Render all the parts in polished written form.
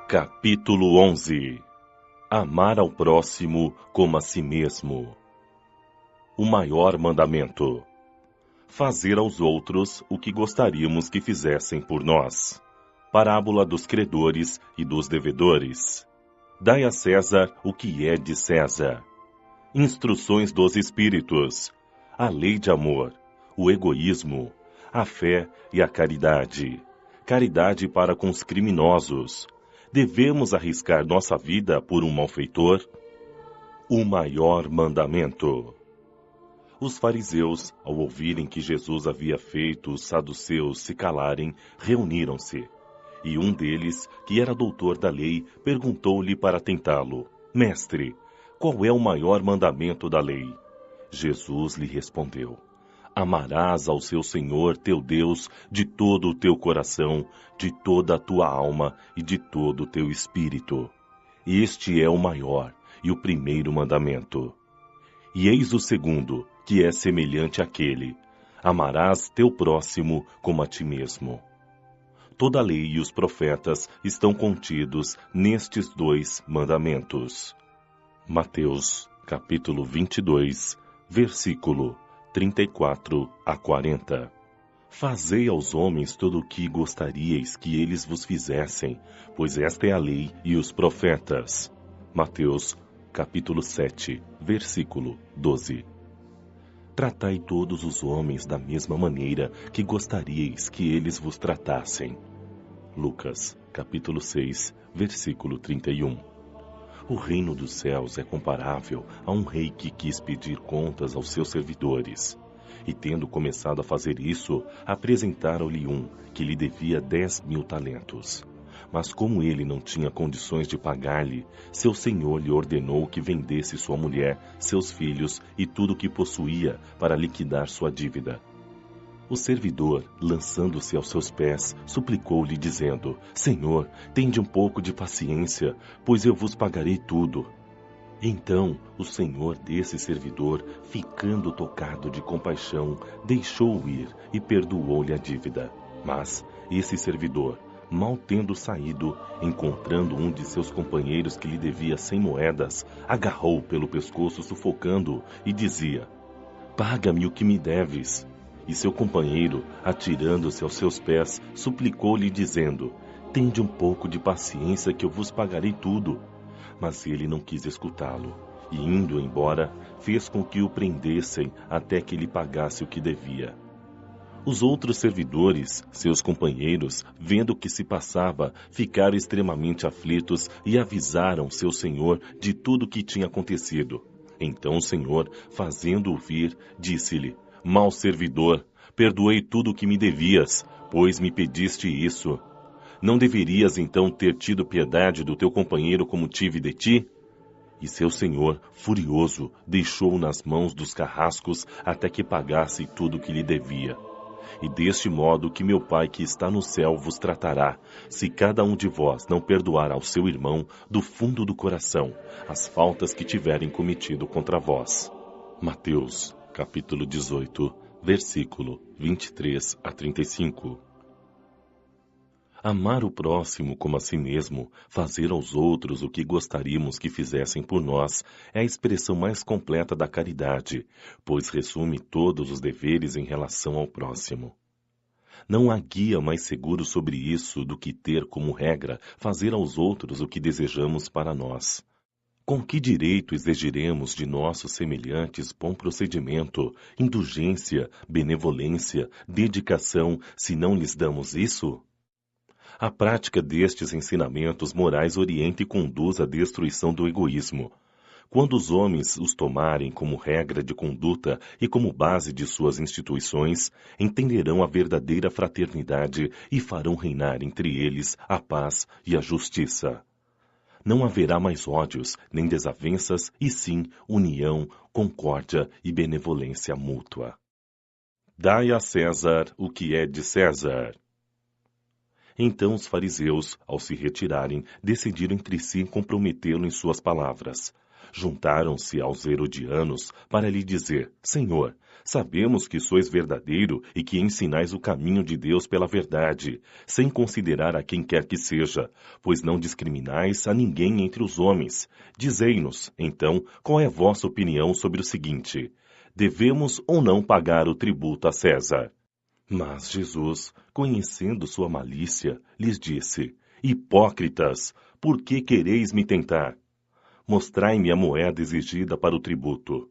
Capítulo 11. Amar ao próximo como a si mesmo. O maior mandamento. Fazer aos outros o que gostaríamos que fizessem por nós. Parábola dos credores e dos devedores. Dai a César o que é de César. Instruções dos Espíritos. A lei de amor. O egoísmo. A fé e a caridade. Caridade para com os criminosos. Devemos arriscar nossa vida por um malfeitor? O maior mandamento. Os fariseus, ao ouvirem que Jesus havia feito os saduceus se calarem, reuniram-se. E um deles, que era doutor da lei, perguntou-lhe para tentá-lo: Mestre, qual é o maior mandamento da lei? Jesus lhe respondeu: Amarás ao seu Senhor teu Deus de todo o teu coração, de toda a tua alma e de todo o teu espírito. Este é o maior e o primeiro mandamento. E eis o segundo, que é semelhante àquele: amarás teu próximo como a ti mesmo. Toda a lei e os profetas estão contidos nestes dois mandamentos. Mateus, capítulo 22, versículo 34 a 40. Fazei aos homens tudo o que gostaríeis que eles vos fizessem, pois esta é a lei e os profetas. Mateus, capítulo 7, versículo 12. Tratai todos os homens da mesma maneira que gostaríeis que eles vos tratassem. Lucas, capítulo 6, versículo 31. O reino dos céus é comparável a um rei que quis pedir contas aos seus servidores. E tendo começado a fazer isso, apresentaram-lhe um que lhe devia 10.000 talentos. Mas como ele não tinha condições de pagar-lhe, seu senhor lhe ordenou que vendesse sua mulher, seus filhos e tudo o que possuía para liquidar sua dívida. O servidor, lançando-se aos seus pés, suplicou-lhe, dizendo: Senhor, tende um pouco de paciência, pois eu vos pagarei tudo. Então o senhor desse servidor, ficando tocado de compaixão, deixou-o ir e perdoou-lhe a dívida. Mas esse servidor, mal tendo saído, encontrando um de seus companheiros que lhe devia 100 moedas, agarrou-o pelo pescoço, sufocando-o, e dizia: Paga-me o que me deves. E seu companheiro, atirando-se aos seus pés, suplicou-lhe, dizendo: Tende um pouco de paciência, que eu vos pagarei tudo. Mas ele não quis escutá-lo, e indo embora, fez com que o prendessem até que lhe pagasse o que devia. Os outros servidores, seus companheiros, vendo o que se passava, ficaram extremamente aflitos e avisaram seu senhor de tudo o que tinha acontecido. Então o senhor, fazendo-o vir, disse-lhe: Mau servidor, perdoei tudo o que me devias, pois me pediste isso. Não deverias então ter tido piedade do teu companheiro como tive de ti? E seu senhor, furioso, deixou-o nas mãos dos carrascos até que pagasse tudo o que lhe devia. E deste modo que meu Pai que está no céu vos tratará, se cada um de vós não perdoar ao seu irmão, do fundo do coração, as faltas que tiverem cometido contra vós. Mateus, capítulo 18, versículo 23 a 35. Amar o próximo como a si mesmo, fazer aos outros o que gostaríamos que fizessem por nós, é a expressão mais completa da caridade, pois resume todos os deveres em relação ao próximo. Não há guia mais seguro sobre isso do que ter como regra fazer aos outros o que desejamos para nós. Com que direito exigiremos de nossos semelhantes bom procedimento, indulgência, benevolência, dedicação, se não lhes damos isso? A prática destes ensinamentos morais orienta e conduz à destruição do egoísmo. Quando os homens os tomarem como regra de conduta e como base de suas instituições, entenderão a verdadeira fraternidade e farão reinar entre eles a paz e a justiça. Não haverá mais ódios, nem desavenças, e sim união, concórdia e benevolência mútua. Dai a César o que é de César. Então os fariseus, ao se retirarem, decidiram entre si comprometê-lo em suas palavras. Juntaram-se aos herodianos para lhe dizer: Senhor, Sabemos que sois verdadeiro e que ensinais o caminho de Deus pela verdade, sem considerar a quem quer que seja, pois não discriminais a ninguém entre os homens. Dizei-nos, então, qual é a vossa opinião sobre o seguinte: devemos ou não pagar o tributo a César? Mas Jesus, conhecendo sua malícia, lhes disse: Hipócritas, por que quereis me tentar? Mostrai-me a moeda exigida para o tributo.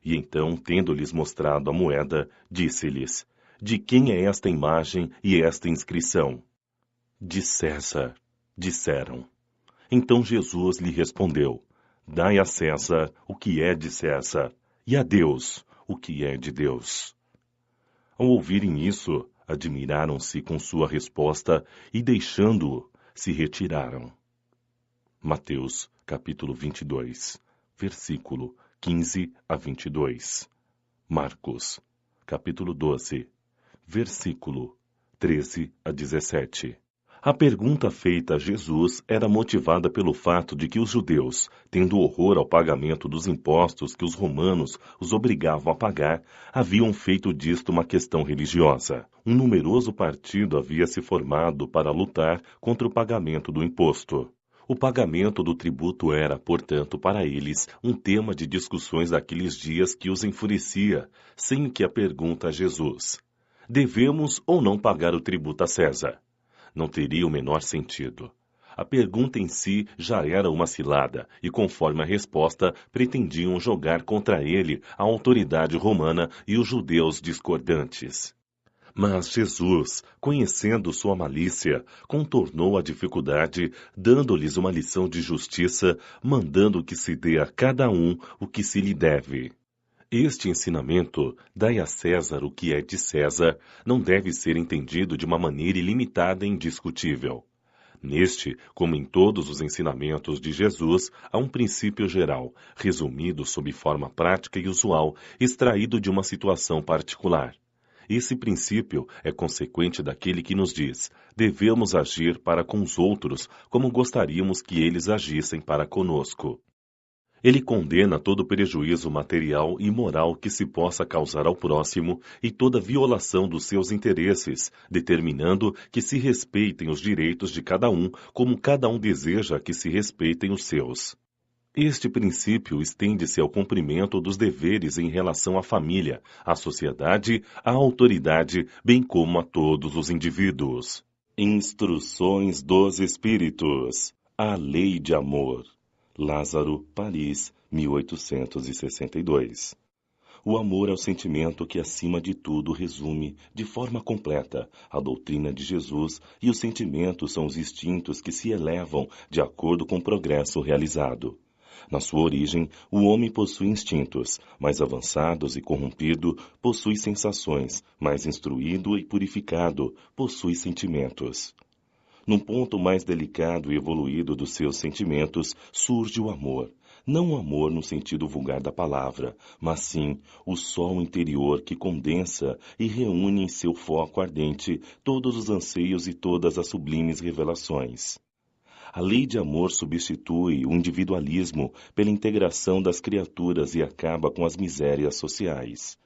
E então, tendo-lhes mostrado a moeda, disse-lhes: De quem é esta imagem e esta inscrição? De César, disseram. Então Jesus lhe respondeu: Dai a César o que é de César, e a Deus o que é de Deus. Ao ouvirem isso, admiraram-se com sua resposta e, deixando-o, se retiraram. Mateus, capítulo 22, versículo 15 a 22. Marcos, capítulo 12, versículo 13 a 17. A pergunta feita a Jesus era motivada pelo fato de que os judeus, tendo horror ao pagamento dos impostos que os romanos os obrigavam a pagar, haviam feito disto uma questão religiosa. Um numeroso partido havia se formado para lutar contra o pagamento do imposto. O pagamento do tributo era, portanto, para eles, um tema de discussões daqueles dias que os enfurecia, sem que a pergunta a Jesus: devemos ou não pagar o tributo a César? Não teria o menor sentido. A pergunta em si já era uma cilada, e conforme a resposta, pretendiam jogar contra ele a autoridade romana e os judeus discordantes. Mas Jesus, conhecendo sua malícia, contornou a dificuldade, dando-lhes uma lição de justiça, mandando que se dê a cada um o que se lhe deve. Este ensinamento, dai a César o que é de César, não deve ser entendido de uma maneira ilimitada e indiscutível. Neste, como em todos os ensinamentos de Jesus, há um princípio geral, resumido sob forma prática e usual, extraído de uma situação particular. Esse princípio é consequente daquele que nos diz: devemos agir para com os outros como gostaríamos que eles agissem para conosco. Ele condena todo prejuízo material e moral que se possa causar ao próximo e toda violação dos seus interesses, determinando que se respeitem os direitos de cada um como cada um deseja que se respeitem os seus. Este princípio estende-se ao cumprimento dos deveres em relação à família, à sociedade, à autoridade, bem como a todos os indivíduos. Instruções dos Espíritos. A Lei de Amor. Lázaro, Paris, 1862. O amor é o sentimento que, acima de tudo, resume, de forma completa, a doutrina de Jesus, e os sentimentos são os instintos que se elevam de acordo com o progresso realizado. Na sua origem, o homem possui instintos, mais avançados e corrompido, possui sensações, mais instruído e purificado, possui sentimentos. Num ponto mais delicado e evoluído dos seus sentimentos, surge o amor. Não o amor no sentido vulgar da palavra, mas sim o sol interior que condensa e reúne em seu foco ardente todos os anseios e todas as sublimes revelações. A lei de amor substitui o individualismo pela integração das criaturas e acaba com as misérias sociais.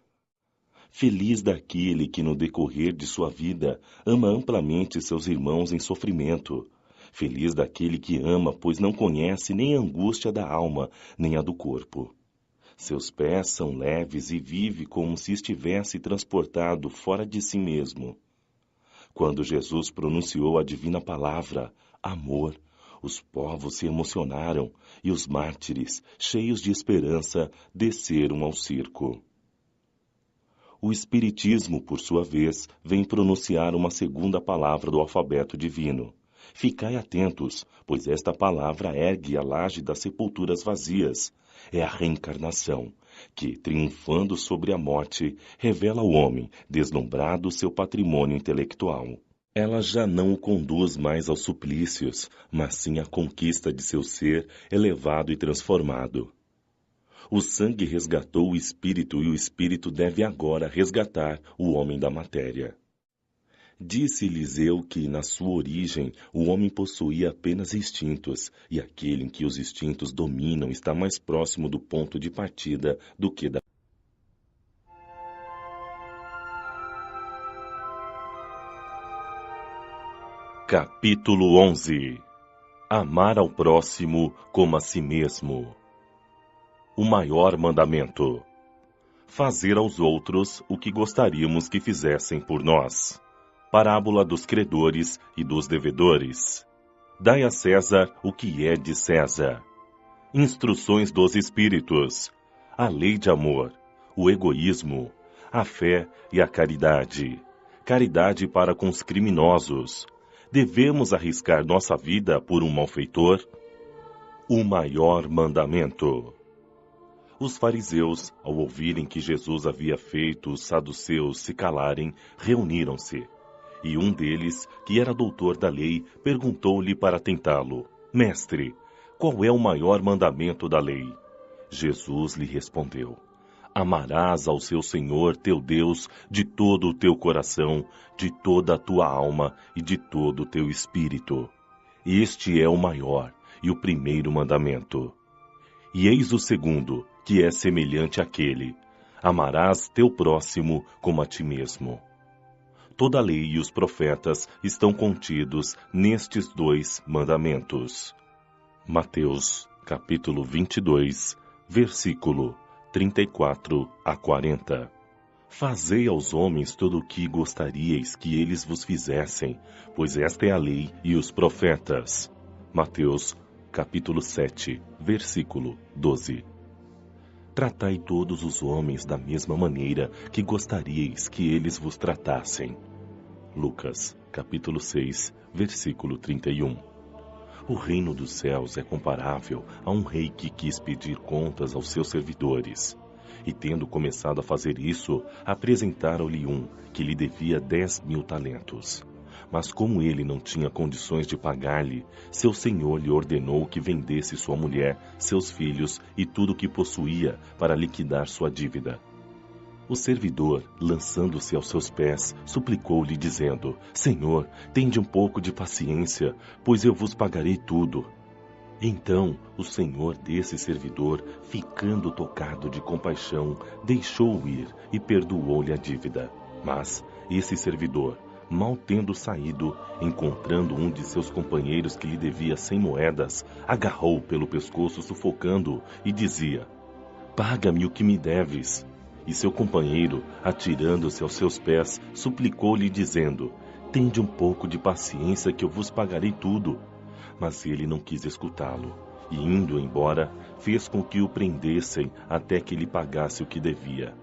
Feliz daquele que, no decorrer de sua vida, ama amplamente seus irmãos em sofrimento. Feliz daquele que ama, pois não conhece nem a angústia da alma, nem a do corpo. Seus pés são leves e vive como se estivesse transportado fora de si mesmo. Quando Jesus pronunciou a divina palavra, amor, os povos se emocionaram e os mártires, cheios de esperança, desceram ao circo. O Espiritismo, por sua vez, vem pronunciar uma segunda palavra do alfabeto divino. Ficai atentos, pois esta palavra ergue a laje das sepulturas vazias. É a reencarnação, que, triunfando sobre a morte, revela ao homem, deslumbrado, seu patrimônio intelectual. Ela já não o conduz mais aos suplícios, mas sim à conquista de seu ser elevado e transformado. O sangue resgatou o espírito e o espírito deve agora resgatar o homem da matéria. Disse Eliseu que, na sua origem, o homem possuía apenas instintos, e aquele em que os instintos dominam está mais próximo do ponto de partida do que da Capítulo 11. Amar ao próximo como a si mesmo. O maior mandamento. Fazer aos outros o que gostaríamos que fizessem por nós. Parábola dos credores e dos devedores. Dai a César o que é de César. Instruções dos Espíritos. A lei de amor, o egoísmo, a fé e a caridade. Caridade para com os criminosos. Devemos arriscar nossa vida por um malfeitor? O maior mandamento. Os fariseus, ao ouvirem que Jesus havia feito os saduceus se calarem, reuniram-se. E um deles, que era doutor da lei, perguntou-lhe para tentá-lo: Mestre, qual é o maior mandamento da lei? Jesus lhe respondeu: Amarás ao seu Senhor teu Deus de todo o teu coração, de toda a tua alma e de todo o teu espírito. Este é o maior e o primeiro mandamento. E eis o segundo, que é semelhante àquele: amarás teu próximo como a ti mesmo. Toda a lei e os profetas estão contidos nestes dois mandamentos. Mateus, capítulo 22, versículo 34 a 40. Fazei aos homens tudo o que gostaríeis que eles vos fizessem, pois esta é a lei e os profetas. Mateus, capítulo 7, versículo 12. Tratai todos os homens da mesma maneira que gostaríeis que eles vos tratassem. Lucas, capítulo 6, versículo 31. O reino dos céus é comparável a um rei que quis pedir contas aos seus servidores. E tendo começado a fazer isso, apresentaram-lhe um que lhe devia 10.000 talentos. Mas como ele não tinha condições de pagar-lhe, seu senhor lhe ordenou que vendesse sua mulher, seus filhos e tudo o que possuía para liquidar sua dívida. O servidor, lançando-se aos seus pés, suplicou-lhe, dizendo: Senhor, tende um pouco de paciência, pois eu vos pagarei tudo. Então o senhor desse servidor, ficando tocado de compaixão, deixou-o ir e perdoou-lhe a dívida. Mas esse servidor, mal tendo saído, encontrando um de seus companheiros que lhe devia 100 moedas, agarrou-o pelo pescoço, sufocando-o, e dizia: Paga-me o que me deves. E seu companheiro, atirando-se aos seus pés, suplicou-lhe, dizendo: Tende um pouco de paciência, que eu vos pagarei tudo. Mas ele não quis escutá-lo, e indo embora, fez com que o prendessem até que lhe pagasse o que devia.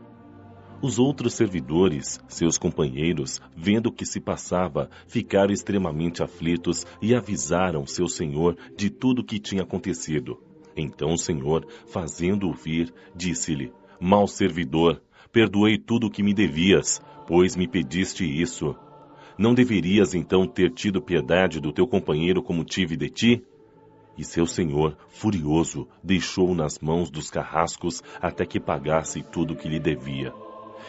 Os outros servidores, seus companheiros, vendo o que se passava, ficaram extremamente aflitos e avisaram seu senhor de tudo o que tinha acontecido. Então o senhor, fazendo-o vir, disse-lhe: Mau servidor, perdoei tudo o que me devias, pois me pediste isso. Não deverias então ter tido piedade do teu companheiro como tive de ti? E seu senhor, furioso, deixou-o nas mãos dos carrascos até que pagasse tudo o que lhe devia.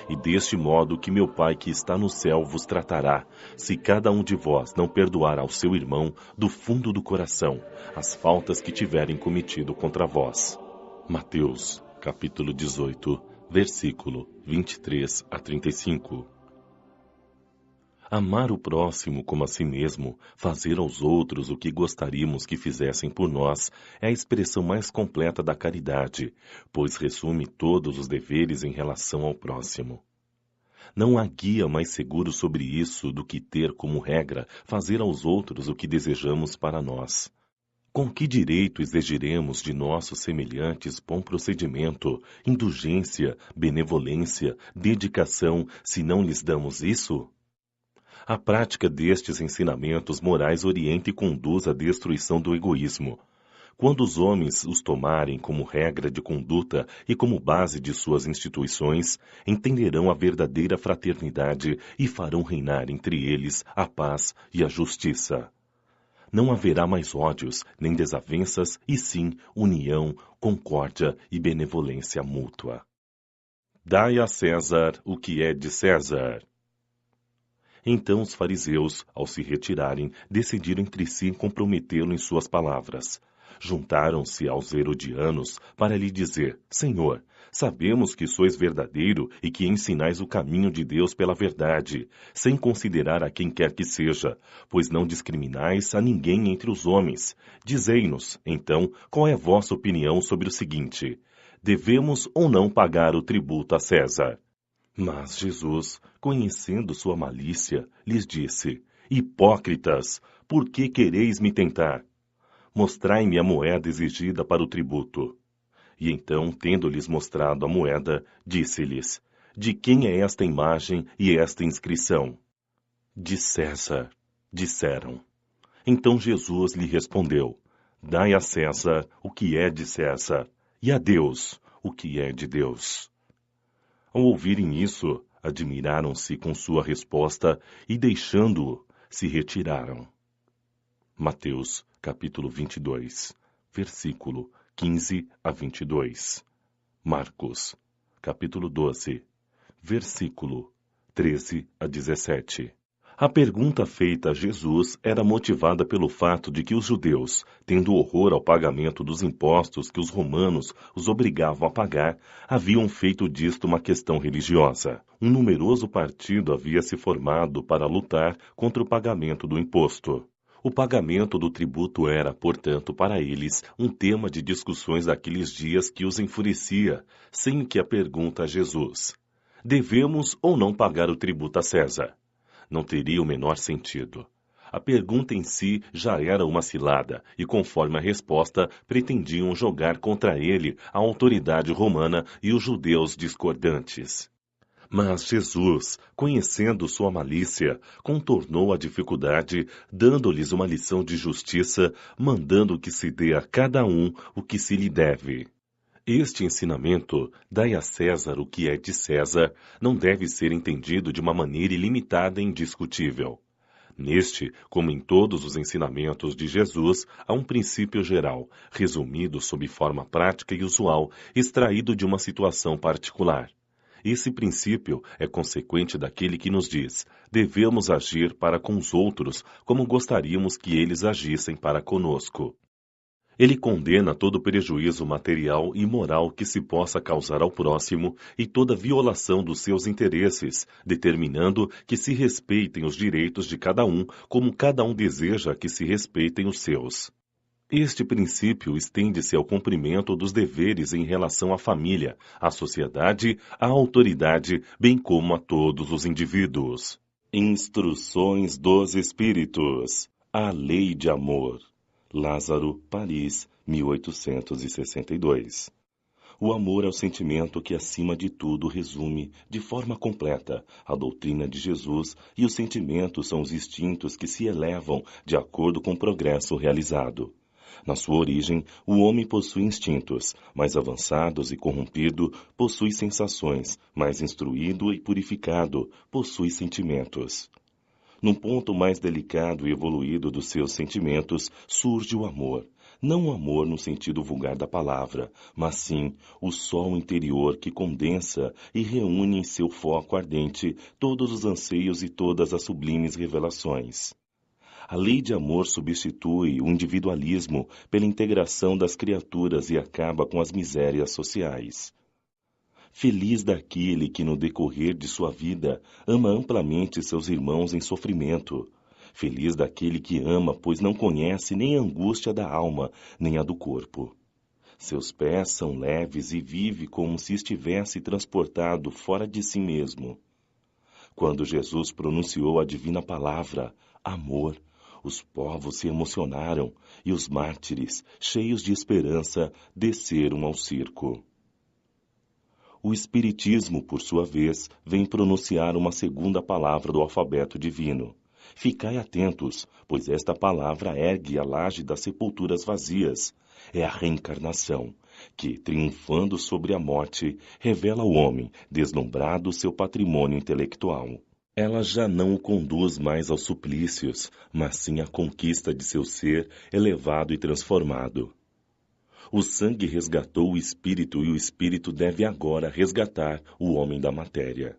E deste modo que meu Pai que está no céu vos tratará, se cada um de vós não perdoar ao seu irmão, do fundo do coração, as faltas que tiverem cometido contra vós. Mateus, capítulo 18, versículo 23 a 35. Amar o próximo como a si mesmo, fazer aos outros o que gostaríamos que fizessem por nós, é a expressão mais completa da caridade, pois resume todos os deveres em relação ao próximo. Não há guia mais seguro sobre isso do que ter como regra fazer aos outros o que desejamos para nós. Com que direito exigiremos de nossos semelhantes bom procedimento, indulgência, benevolência, dedicação, se não lhes damos isso? A prática destes ensinamentos morais orienta e conduz à destruição do egoísmo. Quando os homens os tomarem como regra de conduta e como base de suas instituições, entenderão a verdadeira fraternidade e farão reinar entre eles a paz e a justiça. Não haverá mais ódios, nem desavenças, e sim união, concórdia e benevolência mútua. Dai a César o que é de César. Então os fariseus, ao se retirarem, decidiram entre si comprometê-lo em suas palavras. juntaram-se aos herodianos para lhe dizer: Senhor, sabemos que sois verdadeiro e que ensinais o caminho de Deus pela verdade, sem considerar a quem quer que seja, pois não discriminais a ninguém entre os homens. Dizei-nos, então, qual é a vossa opinião sobre o seguinte: devemos ou não pagar o tributo a César? Mas Jesus, conhecendo sua malícia, lhes disse: Hipócritas, por que quereis me tentar? Mostrai-me a moeda exigida para o tributo. E então, tendo-lhes mostrado a moeda, disse-lhes: De quem é esta imagem e esta inscrição? De César, disseram. Então Jesus lhe respondeu: Dai a César o que é de César, e a Deus o que é de Deus. Ao ouvirem isso, admiraram-se com sua resposta e, deixando-o, se retiraram. Mateus, capítulo 22, versículo 15 a 22. Marcos, capítulo 12, versículo 13 a 17. A pergunta feita a Jesus era motivada pelo fato de que os judeus, tendo horror ao pagamento dos impostos que os romanos os obrigavam a pagar, haviam feito disto uma questão religiosa. Um numeroso partido havia se formado para lutar contra o pagamento do imposto. O pagamento do tributo era, portanto, para eles, um tema de discussões daqueles dias que os enfurecia, sem que a pergunta a Jesus: devemos ou não pagar o tributo a César? Não teria o menor sentido. A pergunta em si já era uma cilada, e conforme a resposta, pretendiam jogar contra ele a autoridade romana e os judeus discordantes. Mas Jesus, conhecendo sua malícia, contornou a dificuldade, dando-lhes uma lição de justiça, mandando que se dê a cada um o que se lhe deve. Este ensinamento, dai a César o que é de César, não deve ser entendido de uma maneira ilimitada e indiscutível. Neste, como em todos os ensinamentos de Jesus, há um princípio geral, resumido sob forma prática e usual, extraído de uma situação particular. Esse princípio é consequente daquele que nos diz: devemos agir para com os outros como gostaríamos que eles agissem para conosco. Ele condena todo prejuízo material e moral que se possa causar ao próximo e toda violação dos seus interesses, determinando que se respeitem os direitos de cada um como cada um deseja que se respeitem os seus. Este princípio estende-se ao cumprimento dos deveres em relação à família, à sociedade, à autoridade, bem como a todos os indivíduos. Instruções dos Espíritos. A Lei de Amor. Lázaro, Paris, 1862. O amor é o sentimento que, acima de tudo, resume, de forma completa, a doutrina de Jesus, e os sentimentos são os instintos que se elevam de acordo com o progresso realizado. Na sua origem, o homem possui instintos, mais avançados e corrompido, possui sensações, mais instruído e purificado, possui sentimentos. Num ponto mais delicado e evoluído dos seus sentimentos, surge o amor. Não o amor no sentido vulgar da palavra, mas sim o sol interior que condensa e reúne em seu foco ardente todos os anseios e todas as sublimes revelações. A lei de amor substitui o individualismo pela integração das criaturas e acaba com as misérias sociais. Feliz daquele que, no decorrer de sua vida, ama amplamente seus irmãos em sofrimento. Feliz daquele que ama, pois não conhece nem a angústia da alma, nem a do corpo. Seus pés são leves e vive como se estivesse transportado fora de si mesmo. Quando Jesus pronunciou a divina palavra, amor, os povos se emocionaram e os mártires, cheios de esperança, desceram ao circo. O Espiritismo, por sua vez, vem pronunciar uma segunda palavra do alfabeto divino. Ficai atentos, pois esta palavra ergue a laje das sepulturas vazias. É a reencarnação, que, triunfando sobre a morte, revela ao homem, deslumbrado, seu patrimônio intelectual. Ela já não o conduz mais aos suplícios, mas sim à conquista de seu ser elevado e transformado. O sangue resgatou o espírito e o espírito deve agora resgatar o homem da matéria.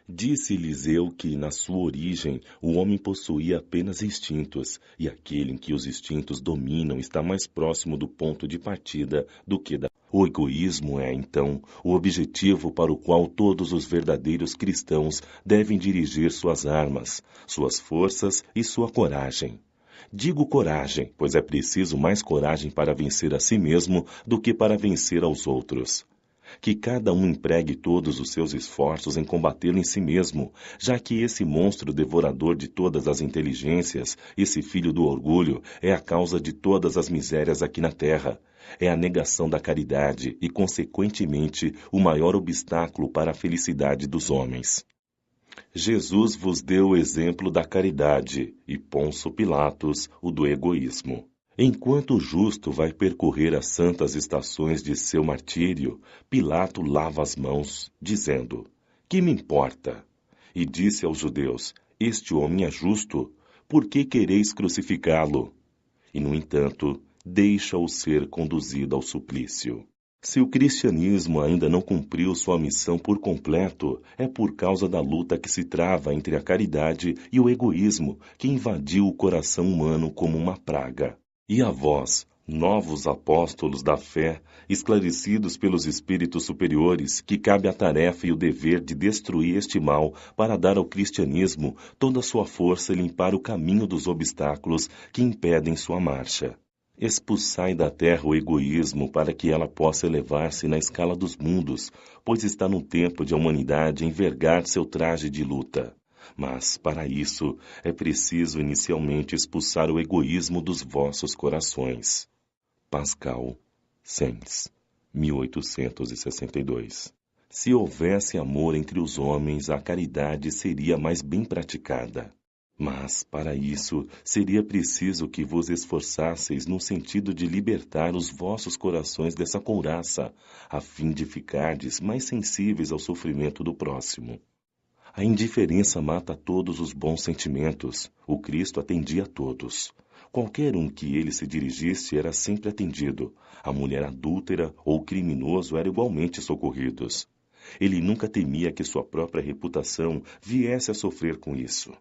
Disse-lhes eu que, na sua origem, o homem possuía apenas instintos, e aquele em que os instintos dominam está mais próximo do ponto de partida do que da. O egoísmo é, então, o objetivo para o qual todos os verdadeiros cristãos devem dirigir suas armas, suas forças e sua coragem. Digo coragem, pois é preciso mais coragem para vencer a si mesmo do que para vencer aos outros. Que cada um empregue todos os seus esforços em combatê-lo em si mesmo, já que esse monstro devorador de todas as inteligências, esse filho do orgulho, é a causa de todas as misérias aqui na terra. É a negação da caridade e, consequentemente, o maior obstáculo para a felicidade dos homens. Jesus vos deu o exemplo da caridade e Pôncio Pilatos o do egoísmo. Enquanto o justo vai percorrer as santas estações de seu martírio, Pilato lava as mãos, dizendo: Que me importa? E disse aos judeus: Este homem é justo, por que quereis crucificá-lo? E, no entanto, deixa-o ser conduzido ao suplício. Se o cristianismo ainda não cumpriu sua missão por completo, é por causa da luta que se trava entre a caridade e o egoísmo, que invadiu o coração humano como uma praga. E a vós, novos apóstolos da fé, esclarecidos pelos espíritos superiores, que cabe a tarefa e o dever de destruir este mal para dar ao cristianismo toda a sua força e limpar o caminho dos obstáculos que impedem sua marcha. Expulsai da terra o egoísmo para que ela possa elevar-se na escala dos mundos, pois está no tempo de a humanidade envergar seu traje de luta. Mas, para isso, é preciso inicialmente expulsar o egoísmo dos vossos corações. Pascal, Sens, 1862. Se houvesse amor entre os homens, a caridade seria mais bem praticada. Mas, para isso, seria preciso que vos esforçasseis no sentido de libertar os vossos corações dessa couraça, a fim de ficardes mais sensíveis ao sofrimento do próximo. A indiferença mata todos os bons sentimentos. O Cristo atendia a todos. Qualquer um que ele se dirigisse era sempre atendido. A mulher adúltera ou o criminoso eram igualmente socorridos. Ele nunca temia que sua própria reputação viesse a sofrer com isso.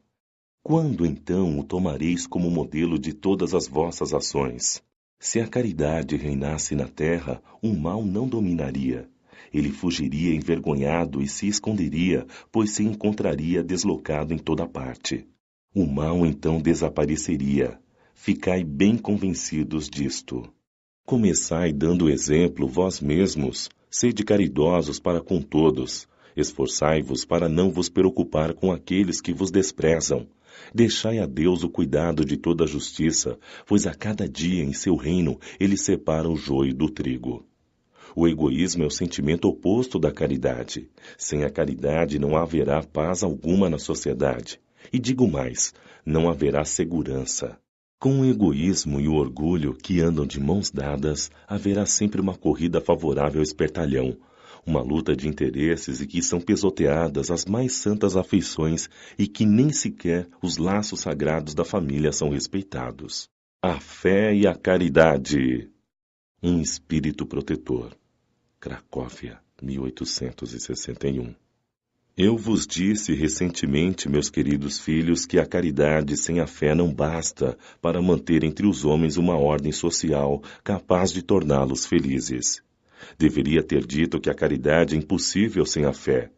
Quando, então, o tomareis como modelo de todas as vossas ações? Se a caridade reinasse na terra, o mal não dominaria. Ele fugiria envergonhado e se esconderia, pois se encontraria deslocado em toda parte. O mal então desapareceria. Ficai bem convencidos disto. Começai dando exemplo vós mesmos, sede caridosos para com todos. Esforçai-vos para não vos preocupar com aqueles que vos desprezam. Deixai a Deus o cuidado de toda a justiça, pois a cada dia em seu reino ele separa o joio do trigo. O egoísmo é o sentimento oposto da caridade. Sem a caridade não haverá paz alguma na sociedade. E digo mais, não haverá segurança. Com o egoísmo e o orgulho que andam de mãos dadas, haverá sempre uma corrida favorável ao espertalhão, uma luta de interesses e que são pisoteadas as mais santas afeições e que nem sequer os laços sagrados da família são respeitados. A fé e a caridade. Um espírito protetor. Cracóvia, 1861. Eu vos disse recentemente, meus queridos filhos, que a caridade sem a fé não basta para manter entre os homens uma ordem social capaz de torná-los felizes. Deveria ter dito que a caridade é impossível sem a fé.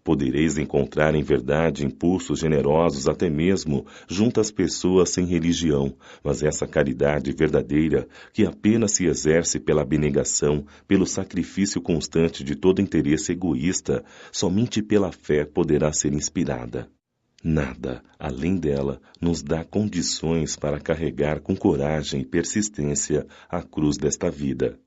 Podereis encontrar em verdade impulsos generosos até mesmo junto às pessoas sem religião, mas essa caridade verdadeira, que apenas se exerce pela abnegação, pelo sacrifício constante de todo interesse egoísta, somente pela fé poderá ser inspirada. Nada, além dela, nos dá condições para carregar com coragem e persistência a cruz desta vida.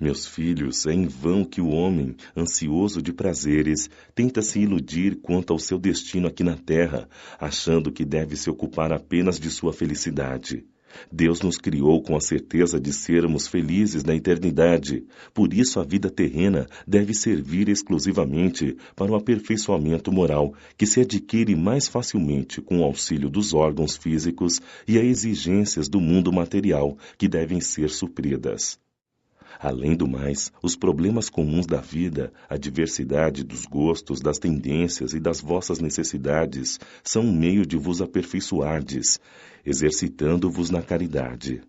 Meus filhos, é em vão que o homem, ansioso de prazeres, tenta se iludir quanto ao seu destino aqui na terra, achando que deve se ocupar apenas de sua felicidade. Deus nos criou com a certeza de sermos felizes na eternidade, por isso a vida terrena deve servir exclusivamente para o aperfeiçoamento moral, que se adquire mais facilmente com o auxílio dos órgãos físicos e as exigências do mundo material, que devem ser supridas. Além do mais, os problemas comuns da vida, a diversidade dos gostos, das tendências e das vossas necessidades são um meio de vos aperfeiçoardes, exercitando-vos na caridade.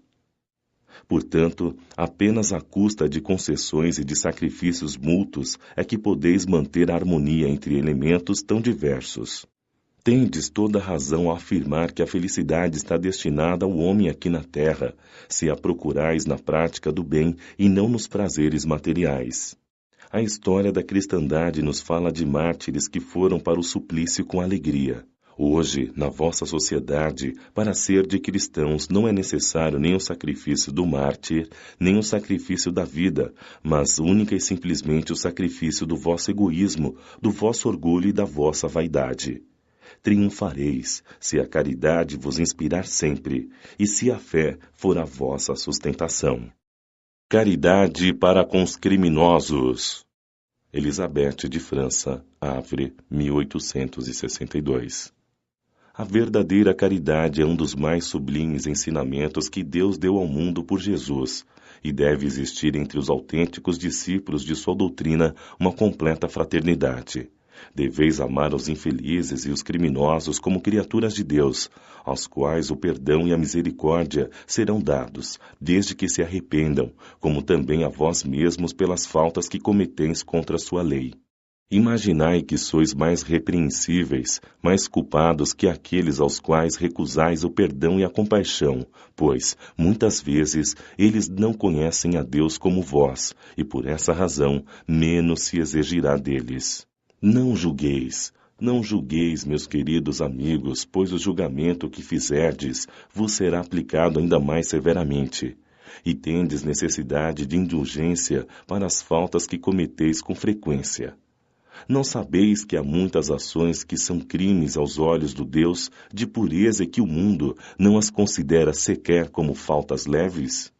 Portanto, apenas à custa de concessões e de sacrifícios mútuos é que podeis manter a harmonia entre elementos tão diversos. Tendes toda razão ao afirmar que a felicidade está destinada ao homem aqui na terra, se a procurais na prática do bem e não nos prazeres materiais. A história da cristandade nos fala de mártires que foram para o suplício com alegria. Hoje, na vossa sociedade, para ser de cristãos não é necessário nem o sacrifício do mártir, nem o sacrifício da vida, mas única e simplesmente o sacrifício do vosso egoísmo, do vosso orgulho e da vossa vaidade. Triunfareis, se a caridade vos inspirar sempre, e se a fé for a vossa sustentação. Caridade para com os criminosos. Elizabeth de França, Havre, 1862. A verdadeira caridade é um dos mais sublimes ensinamentos que Deus deu ao mundo por Jesus, e deve existir entre os autênticos discípulos de sua doutrina uma completa fraternidade. Deveis amar os infelizes e os criminosos como criaturas de Deus, aos quais o perdão e a misericórdia serão dados, desde que se arrependam, como também a vós mesmos pelas faltas que cometeis contra a sua lei. Imaginai que sois mais repreensíveis, mais culpados que aqueles aos quais recusais o perdão e a compaixão, pois, muitas vezes, eles não conhecem a Deus como vós, e por essa razão, menos se exigirá deles. Não julgueis, meus queridos amigos, pois o julgamento que fizerdes vos será aplicado ainda mais severamente. E tendes necessidade de indulgência para as faltas que cometeis com frequência. Não sabeis que há muitas ações que são crimes aos olhos do Deus de pureza e que o mundo não as considera sequer como faltas leves?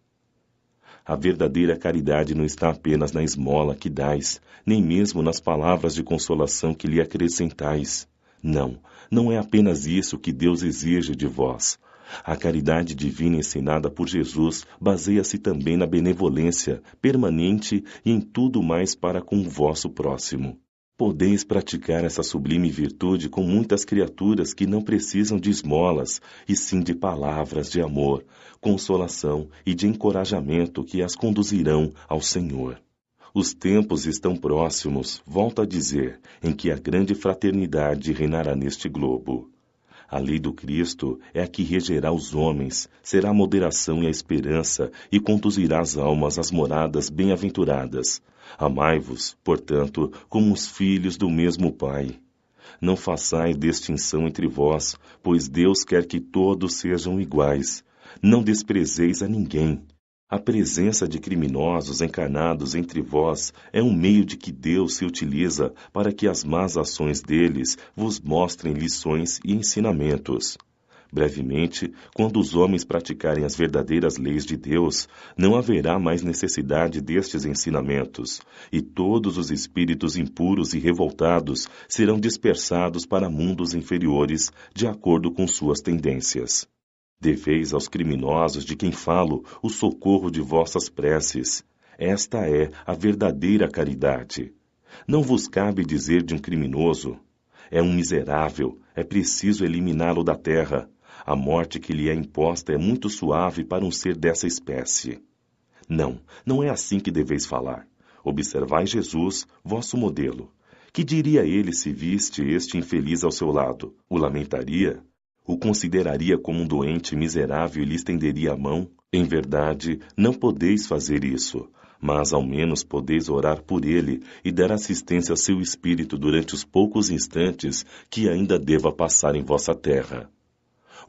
A verdadeira caridade não está apenas na esmola que dais, nem mesmo nas palavras de consolação que lhe acrescentais. Não, não é apenas isso que Deus exige de vós. A caridade divina ensinada por Jesus baseia-se também na benevolência permanente e em tudo mais para com o vosso próximo. Podeis praticar essa sublime virtude com muitas criaturas que não precisam de esmolas, e sim de palavras de amor, consolação e de encorajamento que as conduzirão ao Senhor. Os tempos estão próximos, volto a dizer, em que a grande fraternidade reinará neste globo. A lei do Cristo é a que regerá os homens, será a moderação e a esperança, e conduzirá as almas às moradas bem-aventuradas. Amai-vos, portanto, como os filhos do mesmo Pai. Não façais distinção entre vós, pois Deus quer que todos sejam iguais. Não desprezeis a ninguém. A presença de criminosos encarnados entre vós é um meio de que Deus se utiliza para que as más ações deles vos mostrem lições e ensinamentos. Brevemente, quando os homens praticarem as verdadeiras leis de Deus, não haverá mais necessidade destes ensinamentos, e todos os espíritos impuros e revoltados serão dispersados para mundos inferiores, de acordo com suas tendências. Deveis aos criminosos de quem falo o socorro de vossas preces. Esta é a verdadeira caridade. Não vos cabe dizer de um criminoso: é um miserável, é preciso eliminá-lo da terra. A morte que lhe é imposta é muito suave para um ser dessa espécie. Não, não é assim que deveis falar. Observai Jesus, vosso modelo. Que diria ele se viste este infeliz ao seu lado? O lamentaria? O consideraria como um doente miserável e lhe estenderia a mão? Em verdade, não podeis fazer isso, mas ao menos podeis orar por ele e dar assistência ao seu espírito durante os poucos instantes que ainda deva passar em vossa terra.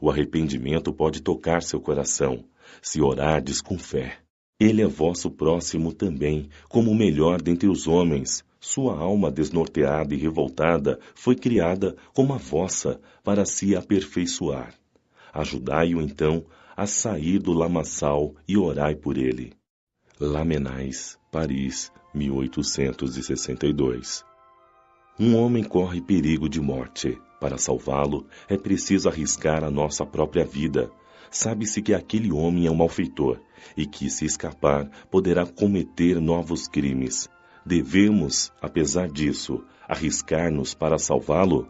O arrependimento pode tocar seu coração, se orardes com fé. Ele é vosso próximo também, como o melhor dentre os homens. Sua alma desnorteada e revoltada foi criada como a vossa, para se aperfeiçoar. Ajudai-o, então, a sair do lamaçal e orai por ele. Lamennais, Paris, 1862. Um homem corre perigo de morte. Para salvá-lo, é preciso arriscar a nossa própria vida. Sabe-se que aquele homem é um malfeitor e que, se escapar, poderá cometer novos crimes. Devemos, apesar disso, arriscar-nos para salvá-lo?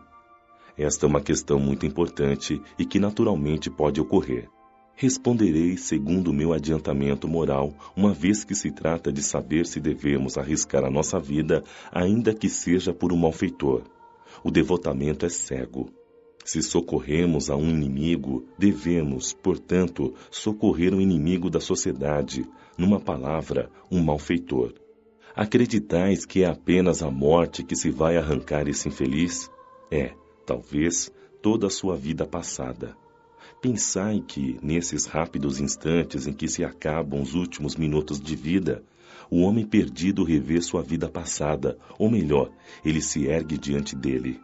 Esta é uma questão muito importante e que naturalmente pode ocorrer. Responderei segundo o meu adiantamento moral, uma vez que se trata de saber se devemos arriscar a nossa vida, ainda que seja por um malfeitor. O devotamento é cego. Se socorremos a um inimigo, devemos, portanto, socorrer um inimigo da sociedade, numa palavra, um malfeitor. Acreditais que é apenas a morte que se vai arrancar esse infeliz? Talvez, toda a sua vida passada. Pensai que, nesses rápidos instantes em que se acabam os últimos minutos de vida, o homem perdido revê sua vida passada, ou melhor, ele se ergue diante dele.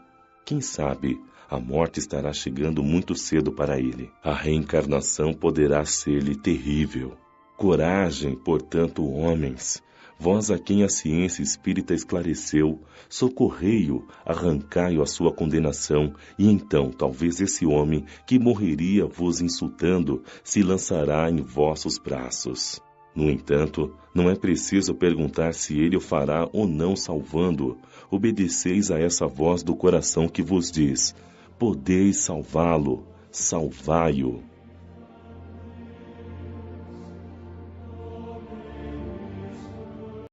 Quem sabe, a morte estará chegando muito cedo para ele. A reencarnação poderá ser-lhe terrível. Coragem, portanto, homens, vós a quem a ciência espírita esclareceu, socorrei-o, arrancai-o a sua condenação, e então talvez esse homem, que morreria vos insultando, se lançará em vossos braços. No entanto, não é preciso perguntar se ele o fará ou não salvando. Obedeceis a essa voz do coração que vos diz: podeis salvá-lo, salvai-o.